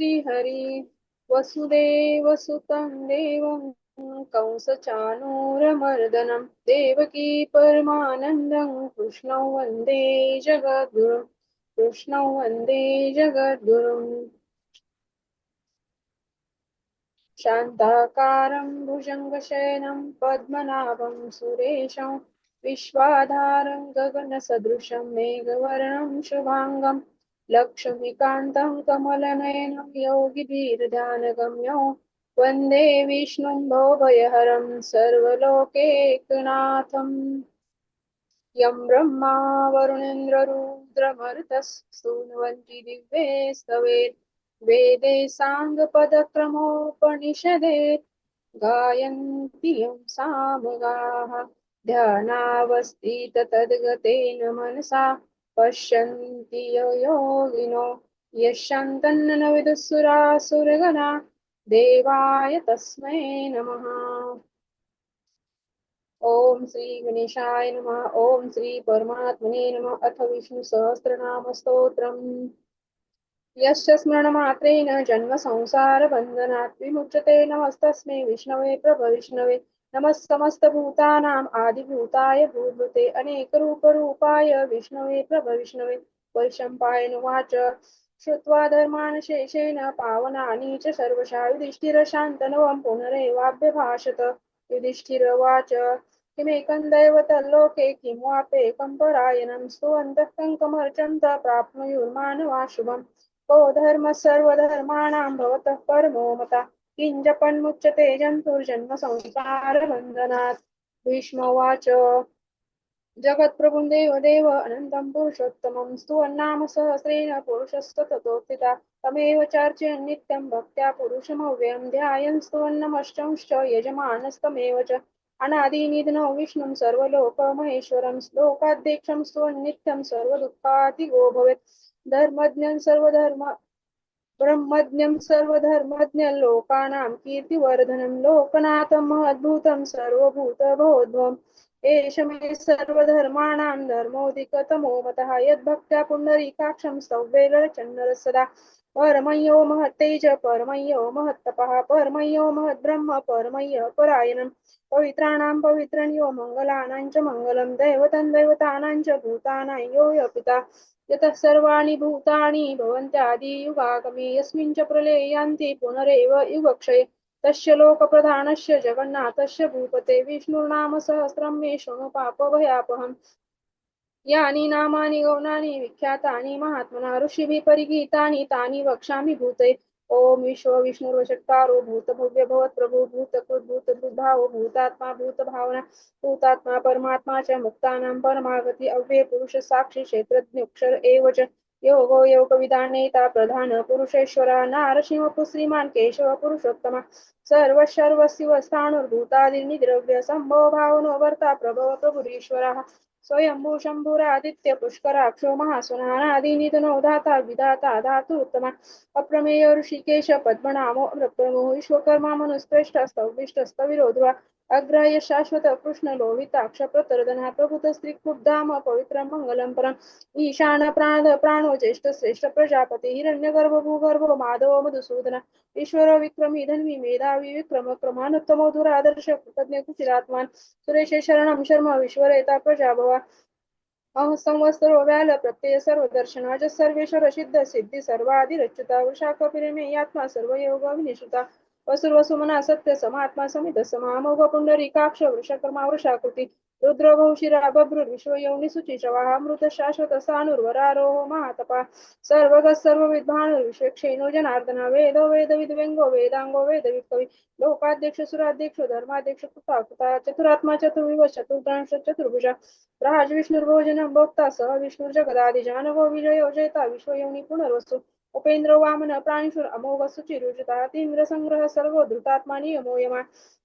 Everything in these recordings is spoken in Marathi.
श्रीहरी वसुदेवसुतं देवं कंसचाणूरमर्दनं देवकी परमानन्दं कृष्णौ वन्दे जगद्गुरुम् शान्ताकारं भुजङ्गशयनं पद्मनाभं सुरेशं विश्वाधारं गगनसदृशं मेघवर्णं शुभाङ्गं लक्ष्मीकान्तं कमलनयनं योगिभिर्ध्यानगम्यं वन्दे विष्णुं भवभयहरं सर्वलोकैकनाथम् यं ब्रह्मा वरुणेन्द्ररुद्रमरुतस्तुन्वन्ति दिव्ये स्तवे वेदे साङ्गपदक्रमोपनिषदे गायन्ति यं सामगाः ध्यानावस्थिततद्गतेन मनसा पश्यन्ति योगिनो यशान्तन्न विदुःसुरासुरगणा देवाय तस्मै नमः। ओम श्री गणेशाय नमः। ओम श्री परमात्मने नमः। अथ विष्णु सहस्रनाम स्तोत्रम्। यस्य स्मरणमात्रेण जन्म संसार बन्धनात् विमुच्यते नमस्तस्मै विष्णवे प्रभविष्णवे नमः समस्तभूतानाम् आदिभूताय भूभृते अनेकरूपरूपाय विष्णवे प्रभविष्णवे वैशम्पायनुवाच श्रुत्वा धर्मान् शेषेण पावनानि च सर्वशः युधिष्ठिरशान्तनवं पुनरेवाभ्यभाषत युधिष्ठिरवाच किमेकं दैवतल्लोके किं वाप्येकं परायणं स्तुवन्तः कङ्कमर्चन्त प्राप्नुयुर्मानवा शुभम् को धर्मः सर्वधर्माणां भवतः परमो मता किं जपन्मुच्यते जन्तुर्जन्म संसारबन्धनात्। भीष्मोवाच जगत्प्रभुं देवदेव अनन्तं पुरुषोत्तमं स्तुवन्नाम सहस्रेण पुरुषस्तततोत्थिता तमेव चार्चयन् नित्यं भक्त्या पुरुषमव्ययं ध्यायन् स्तुवन्नमष्टंश्च यजमानस्तमेव च अनादिनिधनं विष्णुं सर्वलोकमहेश्वरं श्लोकाध्यक्षं स्तुवन्नित्यं सर्वदुःखातिगो भवेत् धर्मज्ञं सर्वधर्म ब्रह्मज्ञं सर्वधर्मज्ञं लोकानां कीर्तिवर्धनं लोकनाथं महद्भूतं सर्वभूतभोद्भवम् एष मे सर्वधर्माणां धर्मोऽधिकतमो मतः यद्भक्त्या पुण्डरीकाक्षं स्तव्येलचन्नरः सदा परमयो महत्तेज परमयो महत्तपः परमयो महद्ब्रह्म परमय्य परायणं पवित्राणां पवित्रं यो मङ्गलानां च मङ्गलं दैवतं दैवतानां च भूतानां यो पिता यतः सर्वाणि भूतानि भवन्त्यादियुगागमे यस्मिन् च प्रलये यान्ति पुनरेव युगक्षये तस्य लोकप्रधानस्य जगन्नाथस्य भूपते विष्णुर्नाम सहस्रं मे शृणु पापभयापहम् यानि नामानि गौणानि विख्यातानि महात्मना ऋषिभिः परिगीतानि तानि वक्ष्यामि भूते ओम विश्व विष्णुर्वषट्कारो भूतभव्य भवत्प्रभु भूतकृत् भूतभृद्भावो भूतात्मा भूतभावना भूतात्मा परमात्मा च मुक्तानां परमागति अव्यय पुरुष साक्षी क्षेत्रज्ञोऽक्षर एव च योगो योगविदानेता प्रधान पुरुषेश्वरः नारसिंह श्रीमान् केशव पुरुषोत्तमः सर्वशर्वशिवस्थाणुर्भूतादिर्निद्रव्य सम्भव भावनो भर्ता प्रभव प्रभुरीश्वरः स्वयंभू शंभुरादित्य पुष्कराक्षो महासुनानादिनिधनो धाता विधाता धातु उत्तमा अप्रमेय ऋषिकेश पद्मनामो अमृतप्रभो विश्वकर्मा मनुस्पृष्ट स्तविष्ट स्तविरोध्वा अग्रह्य शाश्वत कृष्ण लोहिताक्ष प्रतरदना प्रभुत स्त्रीकुब्धाम पवित्र मंगलम परम ईशान प्राणो ज्येष्ठ श्रेष्ठ प्रजापति हिरण्यगर्भ भूगर्भो माधव मधुसूदन ईश्वर विक्रमी धन्वी मेधावी विक्रम क्रमानुत्तमो दुरादर्श कृतज्ञ कुचिरात्मान सुरेश शरणं शर्म विश्वरेता प्रजाभवा संवत्सरो व्याल प्रत्यय सर्वदर्शन अज सर्वेश्वर सिद्ध सिद्धी सर्वादिरच्युता वृषा कपिरमे आत्मा सर्वयोग विनिश्रुता वसुर्वसुमना सत्य समात्मा समित समामोघ पुंडरीकाक्ष वृषकर्मा वृषाकृती रुद्र बहुशिरा बभ्रुर विश्वयोनि शुचिशवाः मृत शाश्वत सानुर्वरारोह महातपा सर्वगः सर्वविद्वान् विश्वक्षेणो जनार्दन वेदो वेद विद्वेंगो वेदांगो वेद विकवी लोकाध्यक्ष सुराध्यक्ष धर्माध्यक्ष कृता कृता चतुरात्मा चतुर्विव चतुर्द्रांश चतुर्भुजा राज विष्णुर्भोजनं भोक्ता सह विष्णुर्जगदादिजानवो विजयो जयता विश्वयोनि पुनर्वसु उपेन्द्र वामन प्राणिशुर अमोघ सुचिरुचिता तीव्र संग्रह सर्वो धृतात्मा नियमो यमा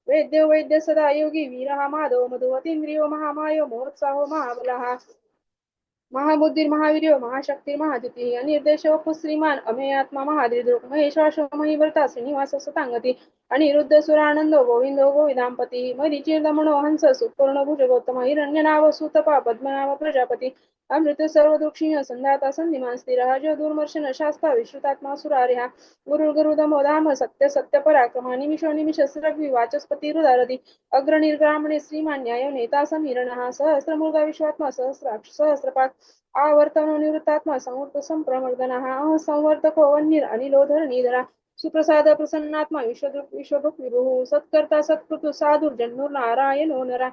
वेद्यो वैद्य सदा योगी वीरः माधव मधुवतीन्द्रियो महामायो मोत्साहो महाबलः महाबुद्धिर्महावीर्यो महाशक्तिर्महाद्युतिः अनिर्देशो श्रीमान् अमेयात्मा महादृदृक् महेश्वासो महिव्रता श्रीनिवास सतांगती अनिरुद्ध सुरानंदो गोविंदो गोविदांपती मरीचिर्दमणो हंस सुपूर्णभुज गौतम हिरण्यनाभ सुतपा पद्मनाभ प्रजापती अमृत सर्व दक्षिण संधाता संधिमान स्थिरः जो दुर्मर्शन शास्ता विश्रुतात्मा सुरारिहा गुरु गुरुदमो धाम सत्य सत्य पराक्रम निमिषो निमिष सरग्वी वाचस्पती हृदारदी अग्रनिर्ग्रामणे श्रीमान न्याय नेता समीरणः सहस्रमूर्धा विश्वात्मा सहस्राक्ष सहस्रपाक आवर्तनो निवृत्तात्मा समूर्त संप्रमर्दनः संवर्तको वन्निर अनिलोधर निधरा सुप्रसाद प्रसन्नात्मा विश्वदृक् विश्वभुक् विभुः सत्कर्ता सत्कृतु साधुर्जन्मो नारायणो नरा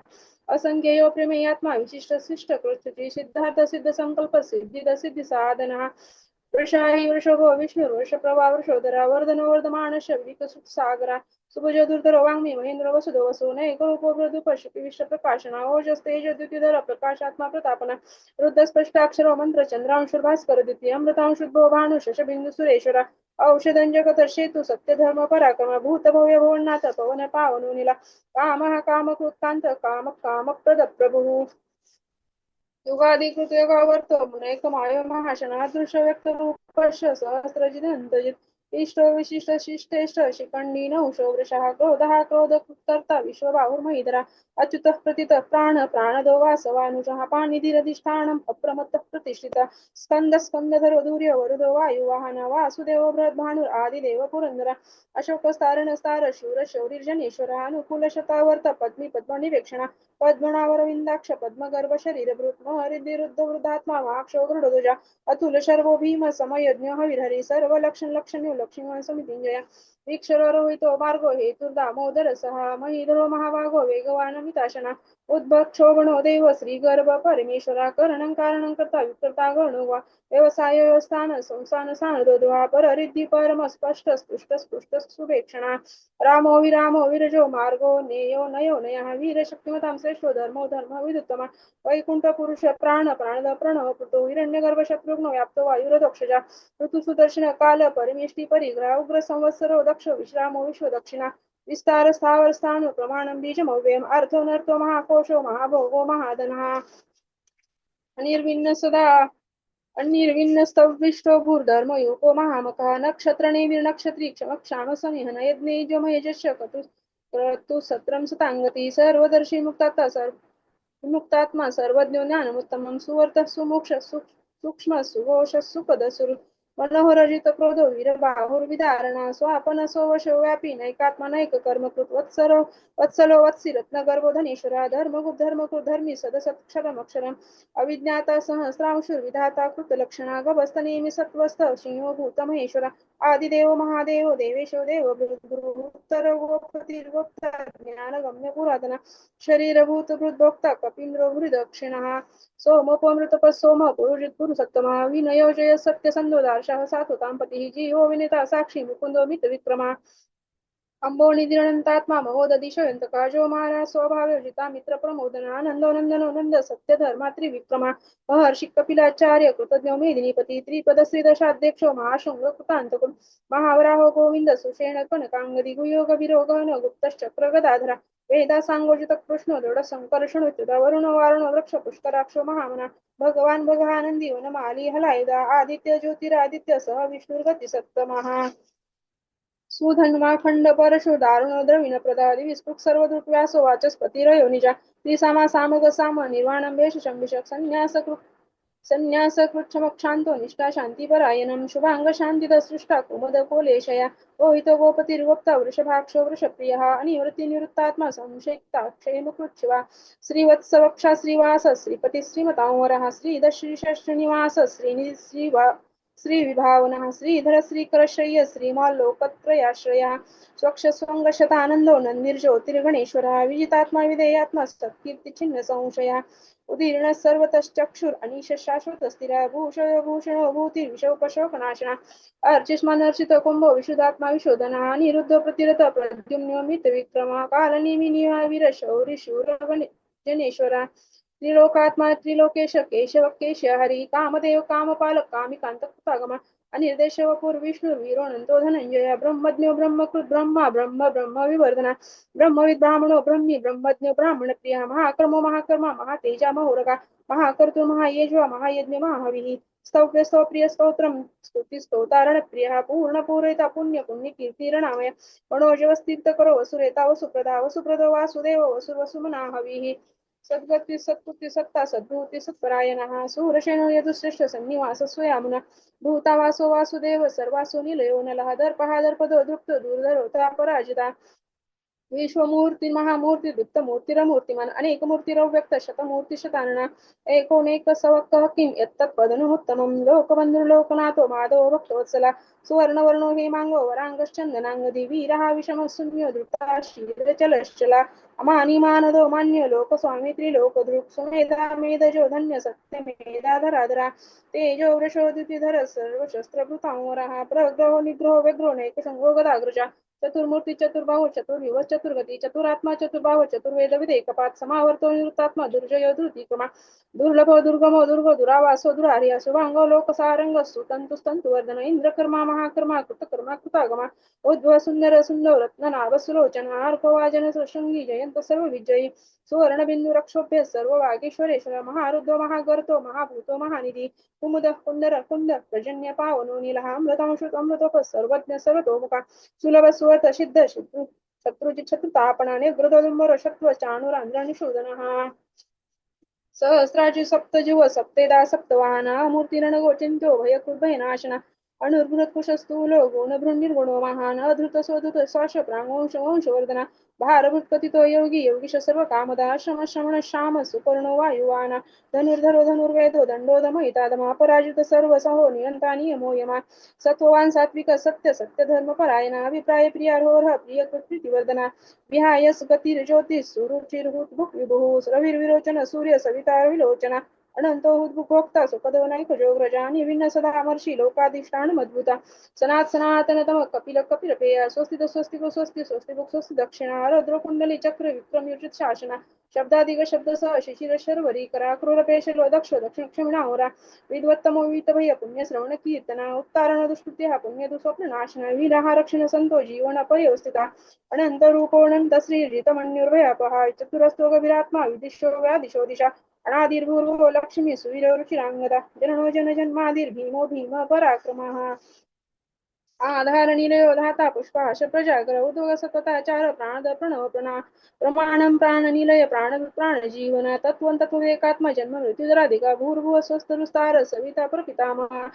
असंख्ययो प्रमेयात्मा विशिष्ट शिष्ट कृष्ण सिद्धार्थ सिद्ध संकल्प सिद्धिद सिद्धी साधना वृषाही वृषभो विष्णु वृषप्रभा वृषोदरा वर्धनो वर्धमान शब्दिक सागरा सुभज दुर्धर वाङ्मी महेंद्र वसुधो वसो नैको प्रदुपशि विश्व प्रकाशना ओजस्तेज द्युतिधर प्रकाशात्मा प्रतापना रुद्र स्पष्टाक्षरो मंत्र चंद्रांशुर्भास्कर द्वितीय अमृतांशुद्भो भानु शशबिंदु सुरेश्वरा औषधंजगतर्षेतु सत्यधर्म पराक्रम भूत भव्य भुवनाथ पवन पावनो निला कामः कामकृत्कांत काम कामप्रद प्रभुः युगाधिकृत युगावर्तो मुनैकमायो महाशनादृश व्यक्त रूपश्च सहस्रजिदन्तजित् इष्टो विशिष्ट शिष्टेष्ट शिखण्डी नौषो वृषः क्रोधः क्रोधकर्ता विश्वबाहुर्महिधरा अच्युतः प्रतितः प्राणदो वासवानुजः पाणिधिरधिष्ठानम् अप्रमत्तः प्रतिष्ठितः स्कंद स्कंदधरो धूर्य वरुदो वायुवाहन वासुदेव बृहद्भानुर आदिदेव पुरंदरा अशोकस्तारण स्तार शूर शौरिर्जनेश्वर अनुकूल शतावर्त पद्मी पद्मनिवेक्षणा पद्मनावरविंदाक्ष पद्मगर्भ शरीरभृत हरिद्विरुद्ध वृद्धात्मा वाक्षो गरुडध्वजा अतुल शर्वो भीम समयज्ञ हविर्हरि सर्व लक्षण लक्षण्यो लक्ष्मीवान समितिंजया वीक्षरोहितो मार्गो हेतुर्दामोदर सहा महीधरो महाभागो वेगवान मिताशना उद्भक्षोभणो देव श्रीगर्भ परमेश्वरा करणं कारणं कर्ता विकर्ता गणो वा व्यवसाय व्यवस्थान संस्थान सानदोद्वा पररिद्धी परम स्पष्ट स्पृष्ट स्पृष्ट सुभेक्षणा रामो विरामो विरजो मार्गो नेयो नयो नयः वीर शक्तिमतां श्रेष्ठो धर्मो धर्म विदुत्तमा वैकुंठ पुरुष प्राण प्राणद प्रणव पुतो हिरण्यगर्भ शत्रुघ्न व्याप्तो वायुरदक्षजा ऋतु सुदर्शन काल परमेष्टि परिग्रह उग्र संवत्सरो दक्ष विश्रामो विश्व दक्षिणा विस्तार स्थावर स्थान प्रमाणं बीजमव्ययम् अर्थो नर्थो महाकोशो महाभोगो महाधनः अनिर्विण्ण सदा अन्निर्विण्णस्तविष्टो भूर्धर्मयुको महामकः नक्षत्रणे विर्नक्षत्री क्षमक्षाम समिहन यज्ञेजमयजस्य क्रतु सत्रं सतांगती सर्वदर्शी मुक्तात्मा सर्वज्ञो ज्ञानमुत्तमं सुवर्तः सुमोक्ष सूक्ष्म सुघोष सुपद सुर मनोहरजित क्रोधो वीरबाहुर्विदारणा स्वापनसो वशो व्यापी नैकात्मनैक कर्मकृत वत्सलो वत्सी रत्नगर्भो धनीश्वरा धर्मकृत धर्मी सदसत्क्षरमक्षरम् अविज्ञाता सहस्रांशुर्विधाता कृतलक्षणा गभस्तनेमि सत्त्वस्थ सिंहो भूतमहेश्वरा आदिदेव महादेव देवेशो देव गुरुत्तर गोपतिर्गोप्ता ज्ञानगम्य पुरातना शरीरभूत भृद्भोक्ता कपीन्द्रो हृदक्षिणः सोमोपमृतप सोम पुरुजित पुरुषोत्तमा विनयो जय सत्यसंधो दार्शः सात्वतां पतिः जीवो विनिता साक्षी मुकुंदो मित विक्रमा अंबो निधिरनंतात्मा महोदधिशयंतकाजो महाराज स्वभावयोजिता मित्र प्रमोदना आनंदो नंदनो नंद सत्य धर्मा त्रिविक्रमा महर्षि कपिलाचार्य कृतज्ञ मेदिनीपती त्रिपद श्रीदशाध्यक्षो महाशृंग कृतांतकुल महावराहो गोविंद सुषेण कनकांगदी गुयोग विरोगन गुप्तश्चक्र गदाधरा वेदा सांगोजित कृष्ण दृढ संकर्षण वरुण वारुण वृक्ष पुष्कराक्षो महामना भगवान भगानंदी वनमाली हलायदा आदित्य ज्योतिरादित्य सह विष्णुर्गती सप्तमहा सुधन्वा खंड परशु दारुण द्रविण प्रदादि विस्पृक् सर्वदृक् व्यासो वाचस्पतिरयो निजा त्रिसामा सामग साम निर्वाणं वेश शंभिषक संन्यासकृच्छमक्षान्तो निष्ठा शान्तिपरायणं शुभांग शान्तिदसृष्टा कुमुद कोलेशया रोहितो गोपतिर्गोप्ता वृषभाक्षो वृषप्रियः अनिवृत्ति निवृत्तात्मा संशयिक्ता क्षेमुकृच्छिवा श्रीवत्सवक्षा श्रीवास श्रीपति श्रीमतांवरः श्रीदश्रीश्रीनिवास श्रीनिधि श्रीविभावनः श्रीधर श्रीकरशय्य श्रीमाल्लोकत्रयाश्रयः स्वक्षस्वङ्गशतानन्दो नन्दिर्ज्योतिर्गणेश्वरः विजितात्मा विधेयात्मा सत्कीर्तिचिह्न संशयः उदीर्णः सर्वतश्चक्षुर अनीश शाश्वत स्थिरः भूषयो भूषणो भूतिर्विशोपशोकनाशनः अर्चिष्मानर्चित कुम्भो विशुद्धात्मा विशोधनः अनिरुद्धो प्रतिरत प्रद्युम्नो मितविक्रमः कालनेमिनिः वीरशौरिशूरजनेश्वरः त्रिलोकात्मा त्रिलोकेश केशव केश हरी कामदेव कामपालक कामिकांत कृतागमा अनिर्देश वपुर विष्णुर्वीरो नंदो धनंजय ब्रह्मज्ञो ब्रह्मकृत ब्रह्मा ब्रह्म ब्रह्म विवर्धना ब्रह्मविद ब्राह्मणो ब्रह्मी ब्रह्मज्ञो ब्राह्मण प्रिय महाकर्मो महाकर्मा महातेजा महोरगा महाकर्तु महायेजो महायज्ञ महाहविः स्तौभ्य स्तोप्रिय स्तोत्रम स्तुति स्तोतारण प्रिय पूर्ण पूरयिता पुण्य पुण्य कीर्तिरणामय मनोजवस्तीर्थ करो वसुरेता वसुप्रदा वसुप्रदो वासुदेव वसुर वसुमना हविः सद्गती सत्कृती सत्ता सद्भूती सत्परायणः सूरसेनो यदुश्रेष्ठ सन्निवास स्वयामुना भूतावासो वासुदेव सर्वासो निलयो नलः दर्पः दर्पदो दृप्तो दुर्धरोता पराजिता विश्वमूर्ती महामूर्ती दत्तमूर्तिरमूर्तिमान अनेक मूर्तिरव्यक्त शतमूर्ती शतानना एकोनेक सवक्कः किं यत्तत्पदनुमुत्तमं लोकबन्धुर्लोकनाथो माधवो भक्तवत्सला सुवर्णवर्णो हेमांगो वरांगश्चन्दनांगदी वीरः विषमः शून्यो धृता क्षीरचलश्चला अमानिमानदो मान्य लोकस्वामी त्रिलोकदृक् सुमेधा मेधजो धन्य सत्यमेधाधराधरा तेजो वृषोदितिधर सर्वशस्त्रभृतांवरः प्रग्रहो निग्रहो व्यग्रो नैकशङ्गो गदाग्रजा चतुर्मूर्ती चतुर्बाहु चतुर्युग चतुर्गती चतुरात्मा चतुर्बाहु चतुर्वेद विदेकपात समावर्तो निवृत्तात्मा दुर्जयो धृतिक्रमा दुर्लभो दुर्गमो दुर्गो दुरावासो दुरार्य शुभांगो लोकसारंग सुतंतुस्तंतु वर्धन इंद्रकर्मा महाकर्मा कृतकर्मा कृतागमा उद्भव सुंदर सुंदर रत्ननाभ सुलोचन अर्कवाजन शृंगी जयंत सर्व विजयी सुवर्ण बिंदू रक्षोभ्य सर्व वागेश्वरेश्वर महारुद्र महागर्तो महाभूतो महानिधी कुमुद कुंदर कुंद प्रजन्य पावनो नीलहा अमृतांशुत अमृतोप सर्वज्ञ सर्वतोमुखा सुलभ सुवर्त सिद्ध शत्रुजित शत्रुतापणाने गृदोदुंबर शत्व चाणुरांध्र शोधन सहस्राची सप्तजीव सप्तेदा सप्तवाहना मूर्तिरणगोचिन्त्यो भयकृद्भयनाशना अणुर्भृत कुशस्थूलो गुणभृन्निर्गुणो महान अधृत स्वधृत साश प्रांगोंश वंशवर्धना भारभूत कथितो योगी योगीश सर्व कामदा श्रम श्रमण श्याम सुपर्णो वायुवाना धनुर्धरो धनुर्वेदो दंडोदमहितादमा पराजित सर्व सहो नियंता नियमो यमा सत्ववान सात्विक सत्य सत्य धर्म परायणा अभिप्राय प्रियारोह प्रिय कृतिवर्धना विहायस गतिर ज्योतिष सुरुचिर्हुत विभुः रविर्विरोचन सूर्य सविता विलोचना अनंतो उद्भुक्ता सुखदो नैक जोग्रजानि विन्न सदा मर्षि लोकाधिष्ठान मद्भुता सनात सनातन तम कपिल कपिल पेय स्वस्ति स्वस्ति स्वस्ति स्वस्ति स्वस्ति दक्षिणा रुद्र कुंडली चक्र विक्रम युजित शासना शब्दाधिक शब्द सह शिशिर शर्वरी करा क्रूरपेश दक्ष दक्षिण क्षमिणावरा विद्वत्तमो वितभय पुण्य श्रवण कीर्तना उत्तारण दुष्कृत्य पुण्य दुस्वप्न नाशना वीरहा रक्षण संतो जीवन पर्यवस्थिता अनंत रूपोऽनंत श्रीजितमन्युर्भयपहा चतुरस्तो गभिरात्मा विदिशो व्यादिशो दिशा अनादिर्भूर्भुवो लक्ष्मी सुवीरो रुचिरांगदा जननो जन जन्मादिर्भीमो भीम पराक्रमः आधार निलयो धाता पुष्पाश प्रजागर उद्योग सतताचार प्राणद प्रणव प्रमाणम प्राण निलय प्राण जीवना तत्त्वविवेकात्मा जन्म मृत्युदराधिका भूर्भुव स्वस्तरुस्तार सविता प्रपितामह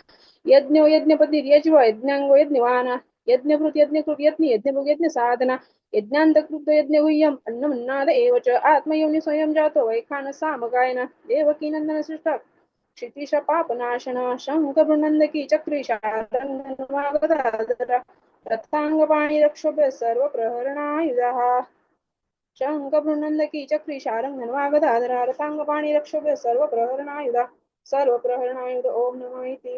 यज्ञो यज्ञपतिर्यज्व यज्ञांगो यज्ञवाना यज्ञभृत यज्ञकृत यज्ञ यज्ञभुग यज्ञ साधना यज्ञान्तकृत यज्ञगुह्यम अन्नमन्नाद एव च आत्मयोनि स्वयं जातो वैखान सामगायन देवकी नंदन सृष्टा क्षितिश पापनाशना शङ्खभृनन्दकी चक्रीशारङ्गमागधाधरा रथाङ्गपाणि रक्षोभ्य सर्वप्रहरणायुधाः शङ्खभृनन्दकी चक्रीशारङ्गमागधाधरा रथाङ्गपाणि रक्षोभ्य सर्वप्रहरणायुधा सर्वप्रहरणायुध ओम नमः इति